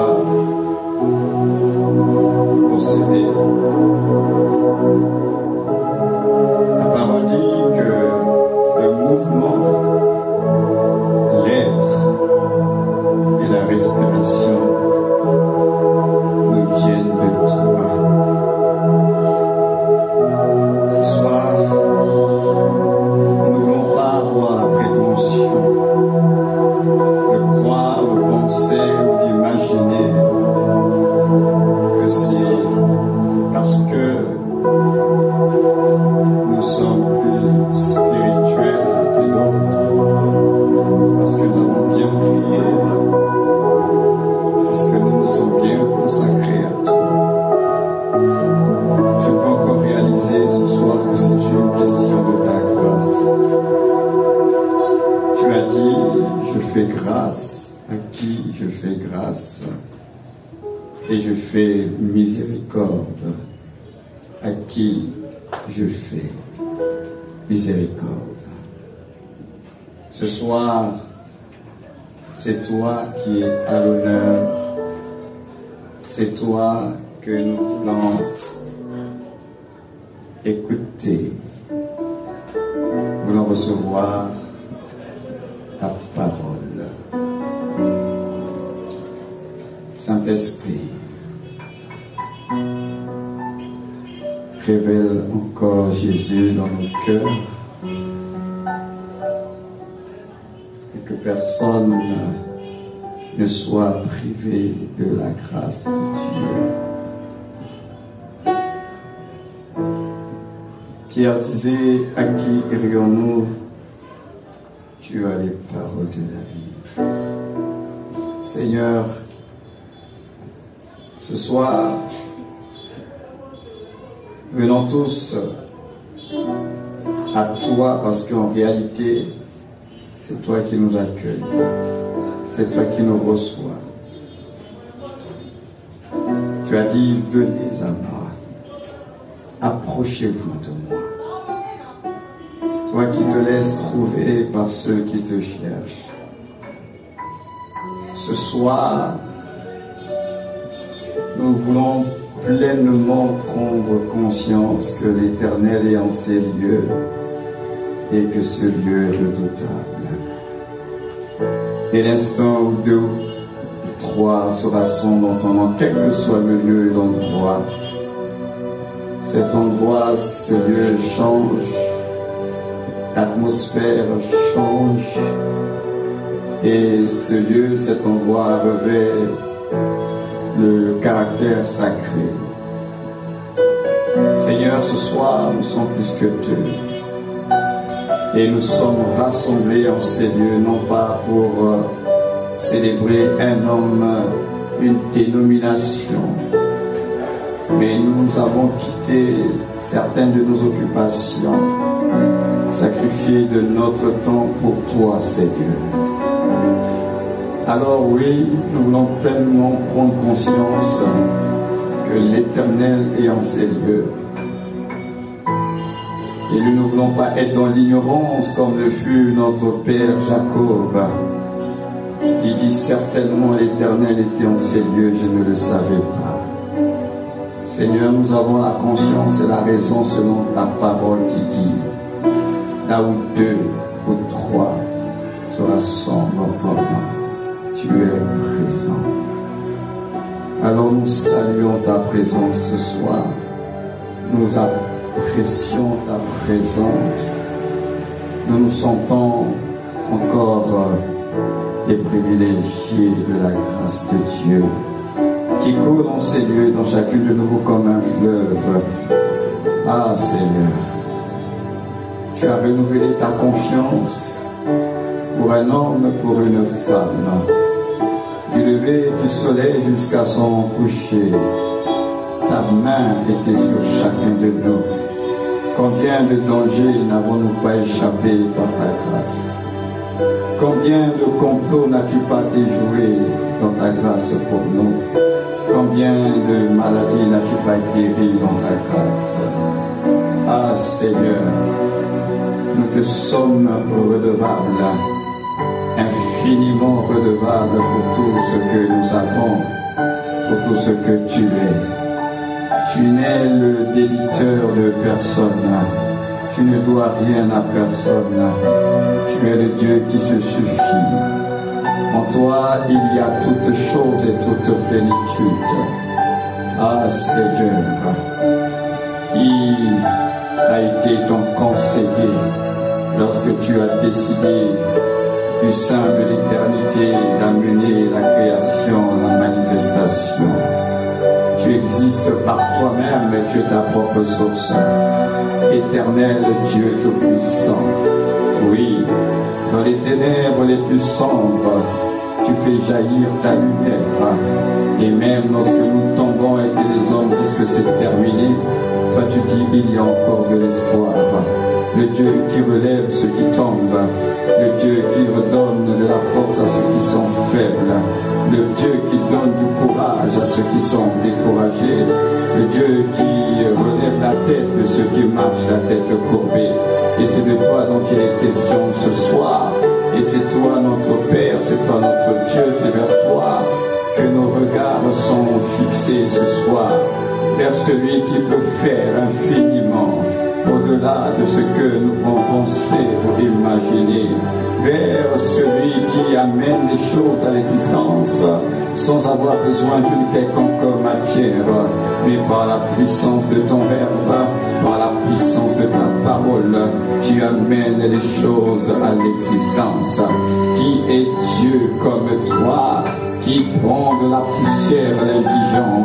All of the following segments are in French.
pouvoir posséder. Ta parole dit que le mouvement, l'être et la respiration nous viennent de toi. Ce soir, nous ne voulons pas avoir la prétention de croire, de penser ou d'imaginer que c'est parce que nous sommes plus spirituels que d'autres, parce que nous avons bien prié, parce que nous nous sommes bien consacrés à toi. Je peux encore réaliser ce soir que c'est une question de ta grâce. Tu as dit, je fais grâce à qui je fais grâce, et je fais miséricorde à qui je fais miséricorde. Ce soir, c'est toi qui es à l'honneur, c'est toi que nous voulons écouter, nous voulons recevoir ta parole. Saint-Esprit, révèle encore Jésus dans nos cœurs et que personne ne soit privé de la grâce de Dieu. Pierre disait, à qui irions-nous? Tu as les paroles de la vie. Seigneur, ce soir, venons tous à toi parce qu'en réalité, c'est toi qui nous accueilles, c'est toi qui nous reçois. Tu as dit, venez à moi, approchez-vous de moi. Toi qui te laisses trouver par ceux qui te cherchent. Ce soir, nous voulons pleinement prendre conscience que l'Éternel est en ces lieux et que ce lieu est redoutable. Et l'instant où deux ou trois se rassemblent en ton nom, quel que soit le lieu et l'endroit, cet endroit, ce lieu change, l'atmosphère change, et ce lieu, cet endroit revêt le caractère sacré. Seigneur, ce soir, nous sommes plus que deux. Et nous sommes rassemblés en ces lieux, non pas pour célébrer un homme, une dénomination, mais nous avons quitté certaines de nos occupations, sacrifié de notre temps pour toi, Seigneur. Alors oui, nous voulons pleinement prendre conscience que l'Éternel est en ces lieux. Et nous ne voulons pas être dans l'ignorance comme le fut notre père Jacob. Il dit certainement l'Éternel était en ces lieux, je ne le savais pas. Seigneur, nous avons la conscience et la raison selon ta parole qui dit, là où deux ou trois se rassemblent en ton nom, tu es présent. Alors nous saluons ta présence ce soir. Nous apprécions ta présence. Nous nous sentons encore les privilégiés de la grâce de Dieu qui coule en ces lieux, dans chacune de nous comme un fleuve. Ah Seigneur, tu as renouvelé ta confiance pour un homme, pour une femme. Du lever du soleil jusqu'à son coucher, ta main était sur chacun de nous. Combien de dangers n'avons-nous pas échappé par ta grâce? Combien de complots n'as-tu pas déjoué dans ta grâce pour nous? Combien de maladies n'as-tu pas guéri dans ta grâce? Ah Seigneur, nous te sommes redevables, infiniment redevables pour tout ce que nous avons tout ce que tu es. Tu n'es le débiteur de personne. Tu ne dois rien à personne. Tu es le Dieu qui se suffit. En toi, il y a toutes choses et toute plénitude. Ah Seigneur, qui a été ton conseiller lorsque tu as décidé du sein de l'éternité d'amener la création à la manifestation. Tu existes par toi-même et tu es ta propre source. Éternel Dieu Tout-Puissant, oui, dans les ténèbres les plus sombres, tu fais jaillir ta lumière. Et même lorsque nous tombons et que les hommes disent que c'est terminé, toi tu dis il y a encore de l'espoir. Le Dieu qui relève ceux qui tombent, le Dieu qui redonne de la force à ceux qui sont faibles, le Dieu qui donne du courage à ceux qui sont découragés, le Dieu qui relève la tête de ceux qui marchent la tête courbée. Et c'est de toi dont il est question ce soir. Et c'est toi notre Père, c'est toi notre Dieu, c'est vers toi que nos regards sont fixés ce soir, vers celui qui peut faire infiniment au-delà de ce que nous pouvons penser ou imaginer, vers celui qui amène les choses à l'existence sans avoir besoin d'une quelconque matière, mais par la puissance de ton verbe, par la puissance de ta parole, tu amènes les choses à l'existence. Qui est Dieu comme toi, qui prend de la poussière l'indigent,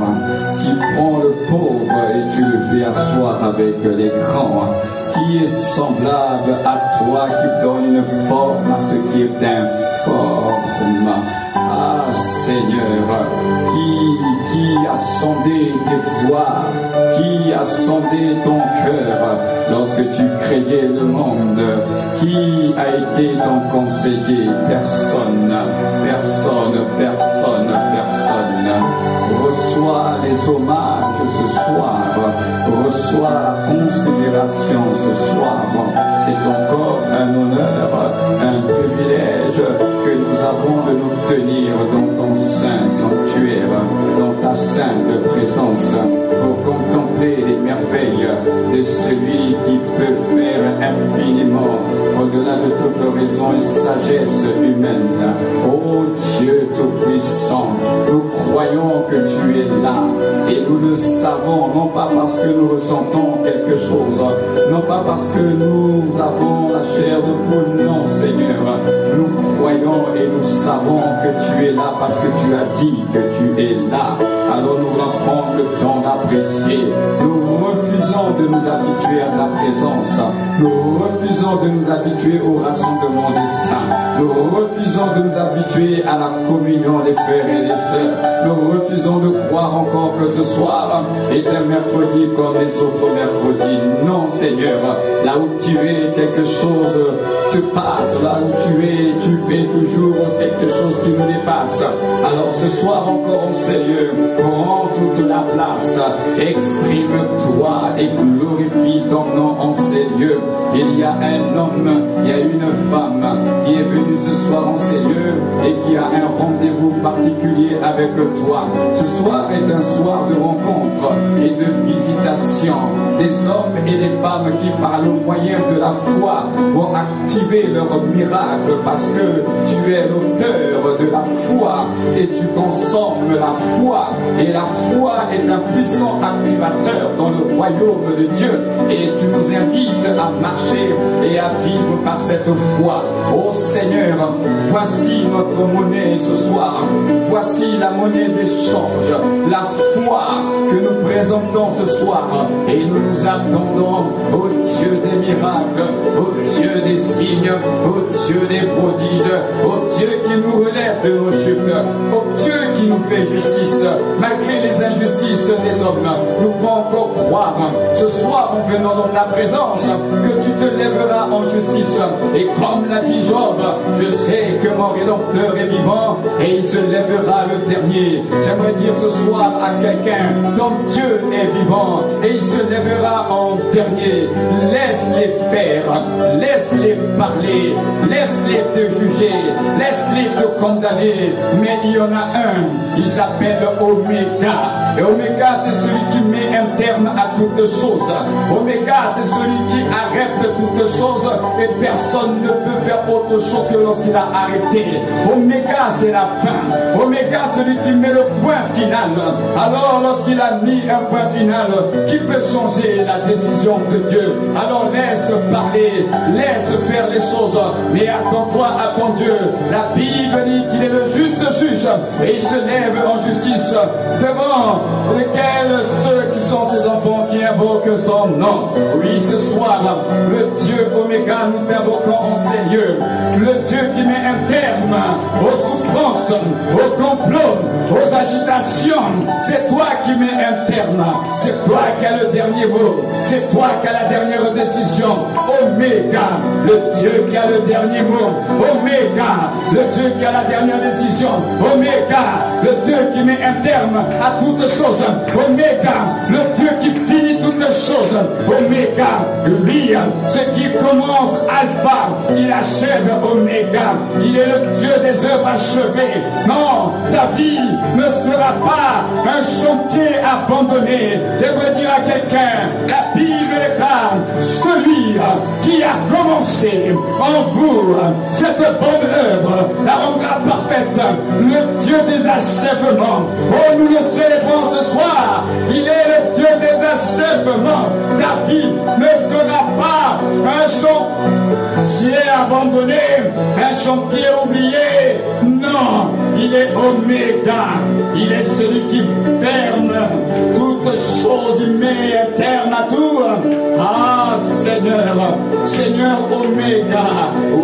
qui prend le pauvre et tu le fais asseoir avec les grands, qui est semblable à toi, qui donne une forme à ce qui est informe. Ah Seigneur, qui a sondé tes voies, qui a sondé ton cœur lorsque tu créais le monde, qui a été ton conseiller? Personne, personne, personne, personne. Reçois les hommages ce soir, reçois la considération ce soir. C'est encore un honneur, un privilège que nous avons de nous tenir dans ton saint sanctuaire, dans ta sainte présence, pour contempler les merveilles de celui qui peut faire infiniment au-delà de toute raison et sagesse humaine. Ô Dieu Tout-Puissant, nous croyons que tu es là et nous le savons, non pas parce que nous ressentons quelque chose, non pas parce que nous avons la chair de poule, non Seigneur, nous croyons et nous savons que tu es là parce que tu as dit que tu es là. Alors nous voulons prendre le temps d'apprécier. Nous refusons de nous habituer à ta présence. Nous refusons de nous habituer au rassemblement des saints. Nous refusons de nous habituer à la communion des frères et des sœurs. Nous refusons de croire encore que ce soir est un mercredi comme les autres mercredis. Non Seigneur, là où tu es, quelque chose se passe. Là où tu es, tu fais toujours quelque chose qui nous dépasse. Alors ce soir encore en ces lieux, prends toute la place, exprime-toi et glorifie ton nom en ces lieux. Il y a un homme, il y a une femme qui est venue ce soir en ces lieux et qui a un rendez-vous particulier avec toi. Ce soir est un soir de rencontre et de visitation. Des hommes et des femmes qui, par le moyen de la foi, vont activer leur miracle parce que tu es l'auteur de la foi et tu consommes la foi. Et la foi est un puissant activateur dans le royaume de Dieu. Et tu nous invites à marcher et à vivre par cette foi. Ô Seigneur, voici notre monnaie ce soir. Voici la monnaie d'échange. La foi que nous présentons ce soir. Et nous nous attendons au Dieu des miracles, au Dieu des signes, au Dieu des prodiges, au Dieu qui nous relève de nos chutes, au Dieu qui nous fait justice, malgré les injustices des hommes. Nous pouvons encore croire, ce soir en venant dans ta présence, que tu te lèveras en justice. Et comme l'a dit Job, je sais que mon Rédempteur est vivant et il se lèvera le dernier. J'aimerais dire ce soir à quelqu'un, ton Dieu est vivant et il se lèvera en dernier. Laisse-les faire, laisse-les parler, laisse-les te juger, laisse-les te condamner. Mais il y en a un Il s'appelle Oméga. Et Oméga, c'est celui qui met un terme à toutes choses. Oméga, c'est celui qui arrête toutes choses et personne ne peut faire autre chose que lorsqu'il a arrêté. Oméga, c'est la fin. Oméga, c'est celui qui met le point final. Alors, lorsqu'il a mis un point final, qui peut changer la décision de Dieu? Alors, laisse parler, laisse faire les choses, mais attends-toi à ton Dieu. La Bible dit qu'il est le juste juge et il se lève en justice devant lesquels ceux qui sont ses enfants qui invoquent son nom. Oui, ce soir, le Dieu Oméga, nous t'invoquons en ces lieux. Le Dieu qui met un terme aux souffrances, aux complots, aux agitations. C'est toi qui mets un terme. C'est toi qui as le dernier mot. C'est toi qui as la dernière décision. Oméga, le Dieu qui a le dernier mot. Oméga, le Dieu qui a la dernière décision. Oméga, le Dieu qui met un terme à toutes choses. Oméga, le Dieu qui finit toutes choses. Oméga, lui, ce qui commence alpha, il achève Oméga. Il est le Dieu des œuvres achevées. Non, ta vie ne sera pas un chantier abandonné. J'aimerais dire à quelqu'un, la Bible déclare, celui qui a commencé en vous cette bonne œuvre la rendra parfaite. Le Dieu des achèvements. Oh, nous le célébrons ce soir. Il est le Dieu des achèvements. Ta vie ne sera pas un chantier abandonné, un chantier oublié. Non, il est Oméga. Il est celui qui ferme toutes choses. Il met un terme à tout. Ah, Seigneur, Seigneur Oméga.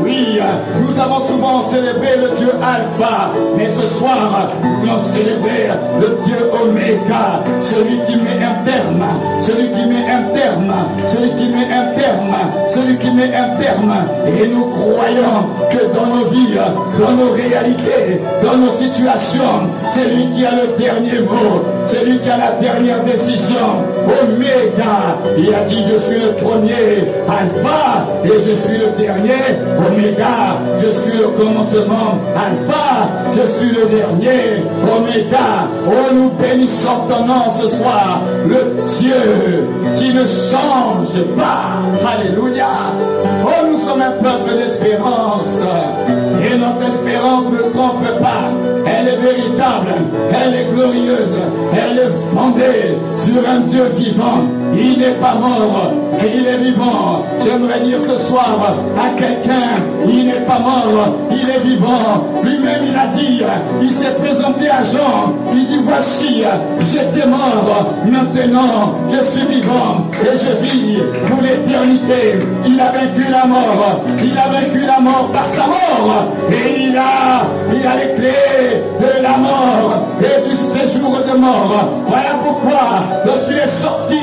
Oui, nous avons souvent célébré le Dieu Alpha, mais ce soir, nous allons célébrer le Dieu Oméga, celui qui met un terme, celui qui met un terme, celui qui met un terme, celui qui met un terme. Et nous croyons que dans nos vies, dans nos réalités, dans nos situations, c'est lui qui a le dernier mot, c'est lui qui a la dernière décision. Oméga, il a dit je suis le premier, Alpha, et je suis le dernier. Oméga, je suis le commencement, Alpha, je suis le dernier. Oméga, oh nous bénissons ton nom ce soir, le Dieu qui ne change pas. Alléluia. Oh, nous sommes un peuple d'espérance. Et notre espérance ne trompe pas. Elle est véritable, elle est glorieuse, elle est fondée sur un Dieu vivant. Il n'est pas mort et il est vivant. J'aimerais dire ce soir à quelqu'un, il n'est pas mort, il est vivant. Lui-même il a dit, il s'est présenté à Jean, il dit voici, j'étais mort, maintenant je suis vivant et je vis pour l'éternité. Il a vaincu la mort, il a vaincu la mort par sa mort et il a les clés de la mort et du séjour de mort. Voilà pourquoi lorsqu'il est sorti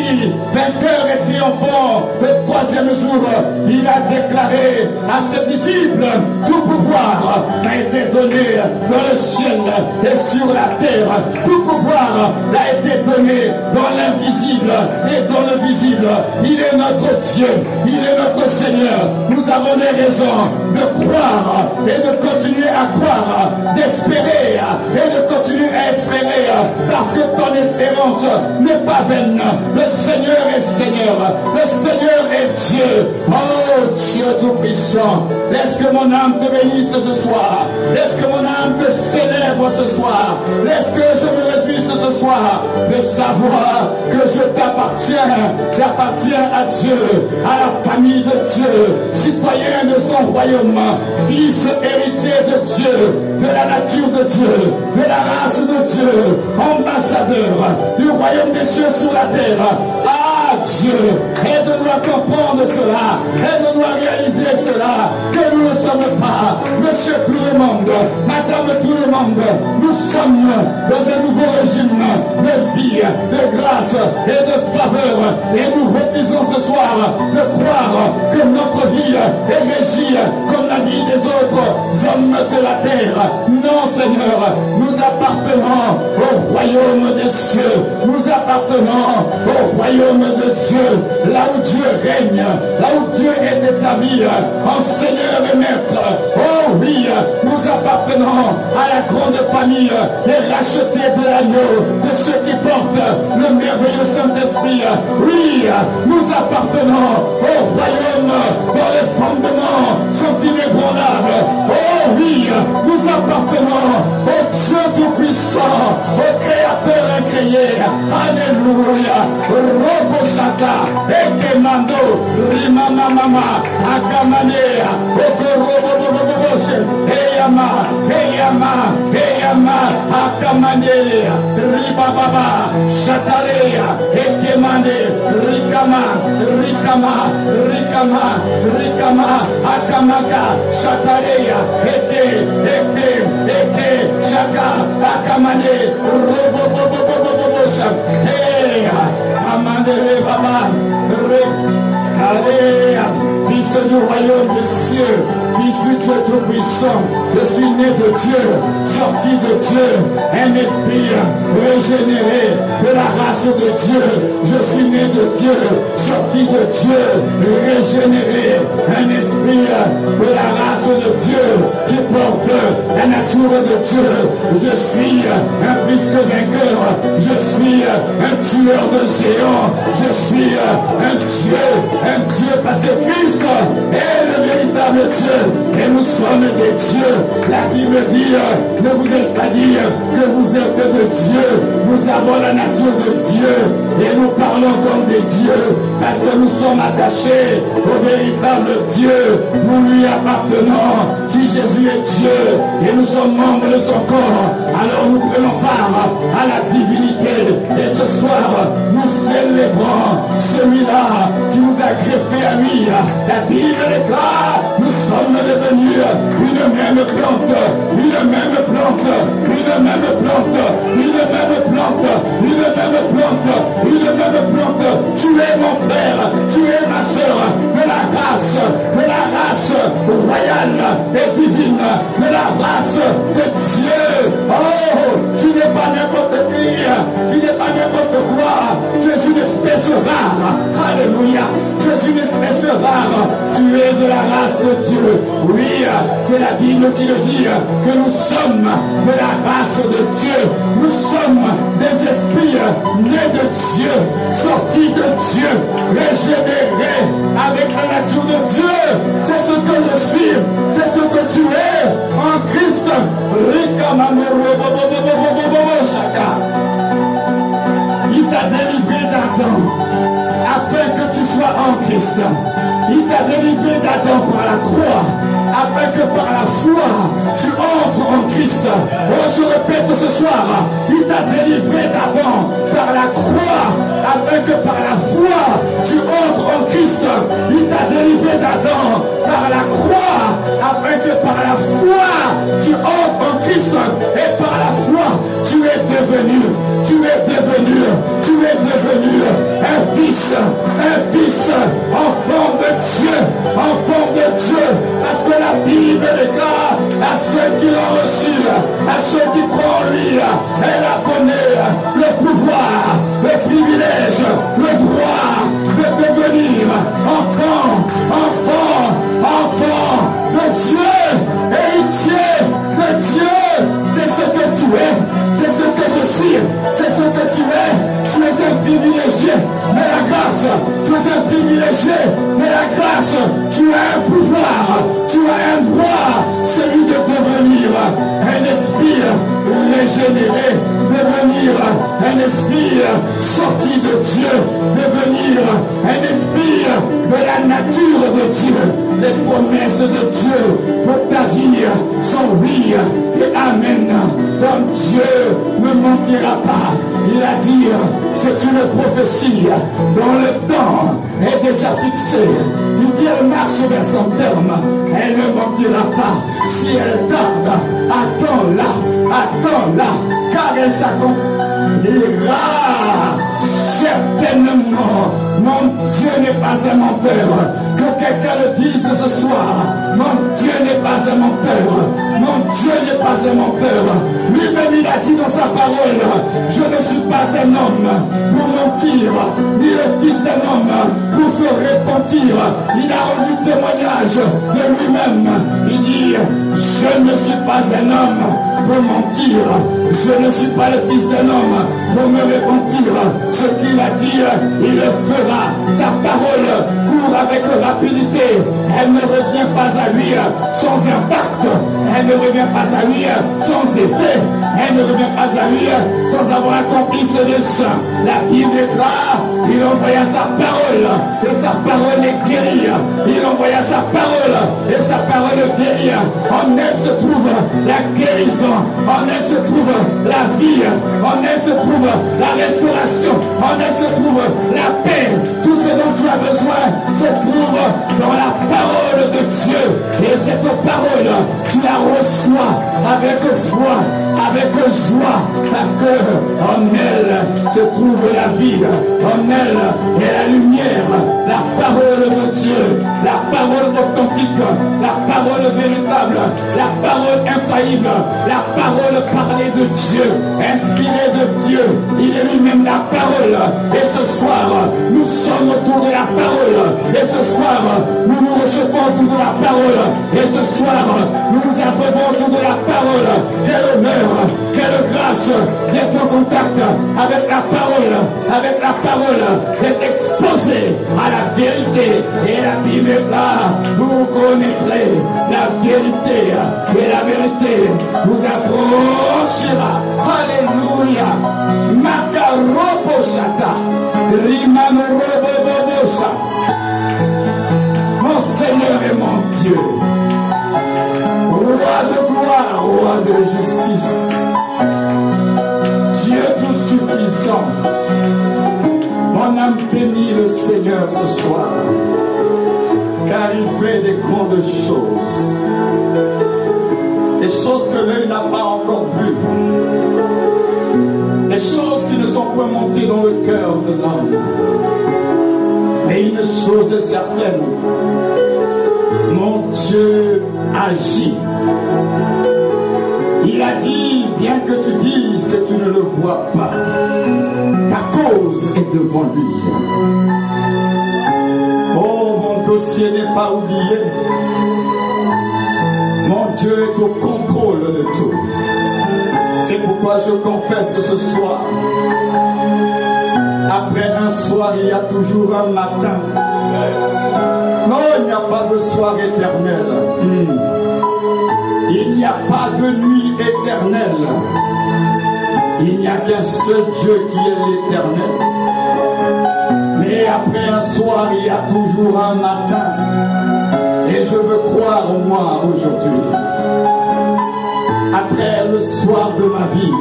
vainqueur et triomphant le troisième jour, il a déclaré à ses disciples, tout pouvoir a été donné dans le ciel et sur la terre. Tout pouvoir a été donné dans l'invisible et dans le visible. Il est notre Dieu, il est notre Seigneur. Nous avons des raisons de croire et de continuer à croire, d'espérer et de continuer à espérer, parce que ton espérance n'est pas vaine. Le Seigneur est Seigneur, le Seigneur est Dieu. Oh Dieu tout-puissant, laisse que mon âme te bénisse ce soir, laisse que mon âme te célèbre ce soir, laisse que je me réjouisse ce soir de savoir que je t'appartiens, j'appartiens à Dieu, à la famille de Dieu, citoyen de son royaume, fils héritier de Dieu, de la nature de Dieu, de la race de Dieu, ambassadeur du royaume des cieux sur la terre. Ah Dieu, aide-nous à comprendre cela, aide-nous à réaliser cela, que nous ne sommes pas monsieur tout le monde, madame tout le monde, nous sommes dans un nouveau régime de vie, de grâce et de faveur, et nous refusons ce soir de croire que notre vie est régie comme la vie des autres hommes de la terre. Non Seigneur, nous appartenons au royaume des cieux. Nous appartenons au royaume de Dieu, là où Dieu règne, là où Dieu est établi en Seigneur et Maître. Oh oui, nous appartenons à la grande famille des rachetés de l'agneau, de ceux qui portent le merveilleux Saint-Esprit. Oui, nous appartenons au royaume dont les fondements sont inébranlables. Oh oui, nous appartenons au Dieu tout-puissant, au Créateur incréé. Alléluia. Roboshaka, Ekemando, Rimamamama, Akamanea, Okoroboboboboshe, Eyama, Eyama, Eyama, Akamanea, Ribababa, Shatalea, Ekemane, Rikama, Rikama, Rikama, Rikama, Akamaka, Shatalea, Eke, Shaka, Akamane, Robobobobobosha, Eya, Amandele Baba, Kalea, fils du royaume des cieux, fils du Dieu tout-puissant, je suis né de Dieu, sorti de Dieu, un esprit régénéré de la race de Dieu. Je suis né de Dieu, sorti de Dieu, régénéré, un esprit de la race de Dieu qui porte la nature de Dieu. Je suis un plus que vainqueur, je suis un tueur de géants, je suis un Dieu parce que Christ est le véritable Dieu et nous sommes des dieux. La Bible dit, ne vous laisse pas dire que vous êtes de Dieu. Nous avons la nature de Dieu et nous parlons comme des dieux parce que nous sommes attachés au véritable Dieu. Nous lui appartenons. Si Jésus est Dieu et nous sommes membres de son corps, alors nous prenons part à la divinité. Et ce soir, nous célébrons celui-là qui nous a greffé à lui. La Bible déclare, nous sommes devenus une même plante, une même plante, une même plante, une même plante, une même plante, une même plante. Tu es mon frère, tu es ma soeur, de la race royale et divine, de la race de Dieu. Oh, tu n'es pas n'importe qui, tu n'es pas n'importe quoi, tu es une espèce rare. Alléluia, tu es une espèce rare, tu es de la race de Dieu. Oui, c'est la Bible qui le dit, que nous sommes de la race de Dieu. Nous sommes des esprits nés de Dieu, sortis de Dieu, régénérés avec la nature de Dieu. C'est ce que je suis, c'est ce que tu es en Christ. Il t'a délivré d'Adam afin que tu sois en Christ. Il t'a délivré d'Adam par la croix, afin que par la foi, tu entres en Christ. Oh, je répète ce soir, il t'a délivré d'Adam par la croix, afin que par la foi, tu entres en Christ. Il t'a délivré d'Adam par la croix, afin que par la foi, tu entres en Christ. Et par la foi, tu es devenu un fils, enfant de Dieu, parce que la Bible déclare à ceux qui l'ont reçu, à ceux qui croient en lui, elle a donné le pouvoir, le privilège, le droit de devenir enfant de Dieu, héritier de Dieu. C'est ce que tu es, c'est ce que je suis, c'est ce que tu es. Tu es un privilégié de la grâce, tu es un privilégié de la grâce. Tu as un pouvoir, tu as un droit, celui de devenir un esprit régénéré, devenir un esprit sorti de Dieu, devenir un esprit de la nature de Dieu. Les promesses de Dieu pour ta vie sont oui et amen. Donc Dieu ne mentira pas. Il a dit, c'est une prophétie dont le temps est déjà fixé. Il dit, elle marche vers son terme. Elle ne mentira pas. Si elle tarde, attends-la, car elle s'accomplira certainement. Mon Dieu n'est pas un menteur, que Que quelqu'un le dise ce soir. Mon Dieu n'est pas un menteur. Mon Dieu n'est pas un menteur. Lui-même il a dit dans sa parole, je ne suis pas un homme pour mentir, ni le fils d'un homme pour se repentir. Il a rendu témoignage de lui-même. Il dit, je ne suis pas un homme pour mentir. Je ne suis pas le fils d'un homme pour me repentir. Ce qu'il a dit, il le fera. Sa parole court avec rapidité. Elle ne revient pas à lui sans impact. Elle ne revient pas à lui sans effet. Elle ne revient pas à lui sans avoir accompli ce dessein. La Bible est là. Il envoya sa parole et sa parole est guérie. Il envoya sa parole et sa parole guérit. En elle se trouve la guérison. En elle se trouve la vie. En elle se trouve la restauration. En elle se trouve la paix. Tout ce dont tu as besoin se trouve dans la parole de Dieu. Et cette parole, tu la reçois avec foi, avec joie, parce que en elle se trouve la vie. En elle est la lumière, la parole de Dieu, la parole authentique, la parole véritable, la parole infaillible, la parole parlée de Dieu, inspirée de Dieu. Il est lui-même la parole. Et ce soir, nous sommes autour de la parole. Et ce soir, nous nous réchauffons autour de la parole. Et ce soir, nous nous abreuvons autour de la parole. Quel honneur, quelle grâce d'être en contact avec la parole, d'être exposé à la vérité. Et la Bible est là, vous connaîtrez la vérité, et la vérité vous affranchira. Alléluia. Makaroboshata, Rimanorobobobosa. Mon Seigneur et mon Dieu, roi de gloire, roi de justice, Dieu tout suffisant. Mon âme bénit le Seigneur ce soir, car il fait des grandes choses, des choses que l'œil n'a pas encore vues, des choses qui ne sont pas montées dans le cœur de l'homme. Mais une chose est certaine, mon Dieu agit. Il a dit, bien que tu dises que tu ne le vois pas, ta cause est devant lui. Oh, mon dossier n'est pas oublié. Mon Dieu est au contrôle de tout. C'est pourquoi je confesse ce soir. Après un soir, il y a toujours un matin. Non, il n'y a pas de soir éternel. Il n'y a pas de nuit éternelle. Il n'y a qu'un seul Dieu qui est l'éternel. Mais après un soir, il y a toujours un matin. Et je veux croire en moi aujourd'hui. Après le soir de ma vie,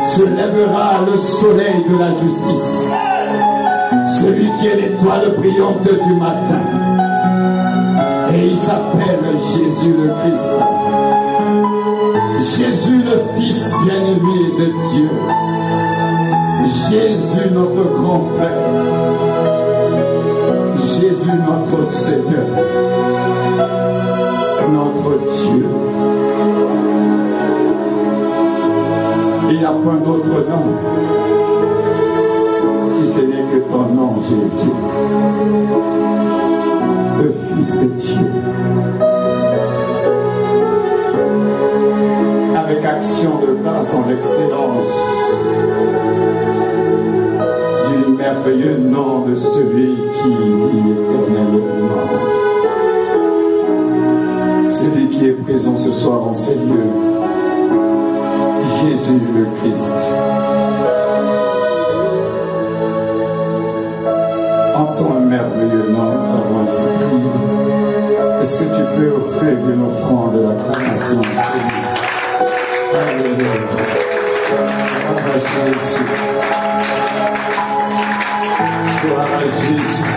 se lèvera le soleil de la justice. Celui qui est l'étoile brillante du matin. Et il s'appelle Jésus le Christ. Jésus le Fils bien-aimé de Dieu. Jésus notre grand frère. Jésus notre Seigneur. Notre Dieu. Il n'y a point d'autre nom, si ce n'est que ton nom, Jésus, le Fils de Dieu. Avec action de grâce en l'excellence du merveilleux nom de celui qui vit éternellement. Celui qui est présent ce soir en ces lieux, Jésus le Christ. En ton merveilleux nom, nous avons ainsi prié. Est-ce que tu peux offrir une offrande de l'acclamation au Seigneur? Alléluia. Gloire à Jésus. Gloire à Jésus.